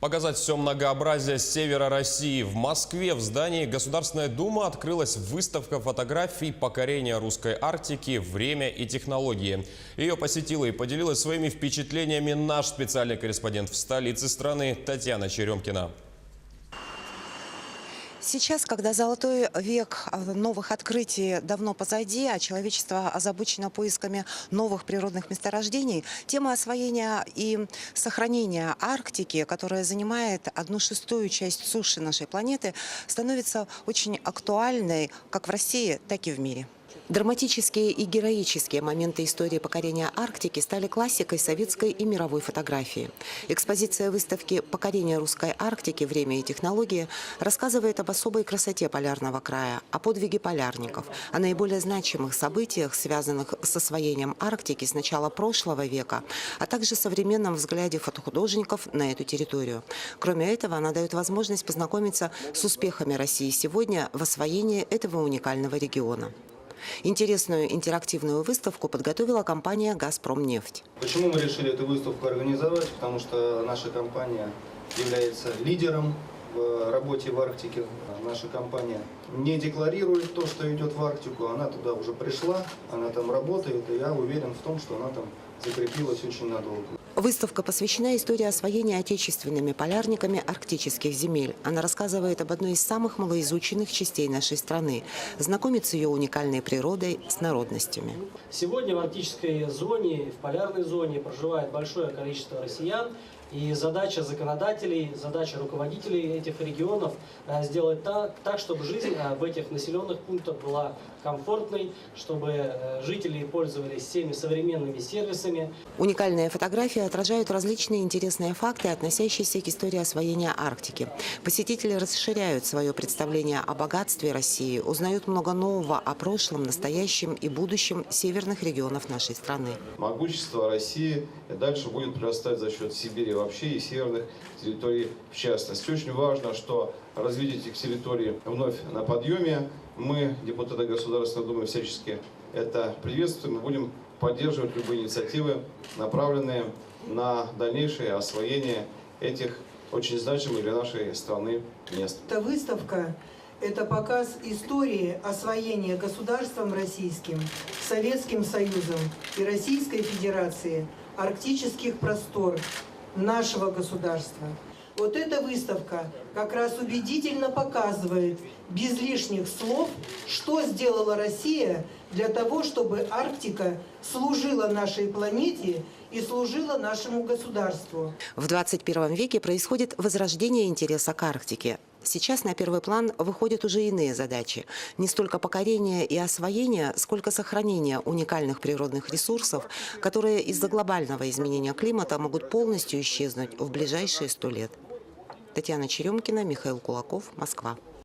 Показать все многообразие севера России. В Москве в здании Государственной Думы открылась выставка фотографий покорения русской Арктики «Время и технологии». Ее посетила и поделилась своими впечатлениями наш специальный корреспондент в столице страны Татьяна Черемкина. Сейчас, когда золотой век новых открытий давно позади, а человечество озабочено поисками новых природных месторождений, тема освоения и сохранения Арктики, которая занимает 1/6 часть суши нашей планеты, становится очень актуальной как в России, так и в мире. Драматические и героические моменты истории покорения Арктики стали классикой советской и мировой фотографии. Экспозиция выставки «Покорение русской Арктики. Время и технологии» рассказывает об особой красоте полярного края, о подвиге полярников, о наиболее значимых событиях, связанных с освоением Арктики с начала прошлого века, а также современном взгляде фотохудожников на эту территорию. Кроме этого, она дает возможность познакомиться с успехами России сегодня в освоении этого уникального региона. Интересную интерактивную выставку подготовила компания «Газпромнефть». Почему мы решили эту выставку организовать? Потому что наша компания является лидером в работе в Арктике. Наша компания не декларирует то, что идет в Арктику. Она туда уже пришла, она там работает, и я уверен в том, что она там закрепилась очень надолго. Выставка посвящена истории освоения отечественными полярниками арктических земель. Она рассказывает об одной из самых малоизученных частей нашей страны, знакомит с ее уникальной природой, с народностями. Сегодня в арктической зоне, в полярной зоне проживает большое количество россиян. И задача законодателей, задача руководителей этих регионов сделать так, чтобы жизнь в этих населенных пунктах была комфортной, чтобы жители пользовались всеми современными сервисами. Уникальные фотографии отражают различные интересные факты, относящиеся к истории освоения Арктики. Посетители расширяют свое представление о богатстве России, узнают много нового о прошлом, настоящем и будущем северных регионов нашей страны. Могущество России дальше будет прирастать за счет Сибири вообще и северных территорий в частности. Очень важно, что развитие этих территорий вновь на подъеме. Мы, депутаты Государственной Думы, всячески это приветствуем. Мы будем поддерживать любые инициативы, направленные на дальнейшее освоение этих очень значимых для нашей страны мест. Эта выставка – это показ истории освоения государством российским, Советским Союзом и Российской Федерации арктических простор нашего государства. Вот эта выставка как раз убедительно показывает, без лишних слов, что сделала Россия для того, чтобы Арктика служила нашей планете и служила нашему государству. В 21 веке происходит возрождение интереса к Арктике. Сейчас на первый план выходят уже иные задачи. Не столько покорение и освоение, сколько сохранение уникальных природных ресурсов, которые из-за глобального изменения климата могут полностью исчезнуть в ближайшие 100 лет. Татьяна Черемкина, Михаил Кулаков, Москва.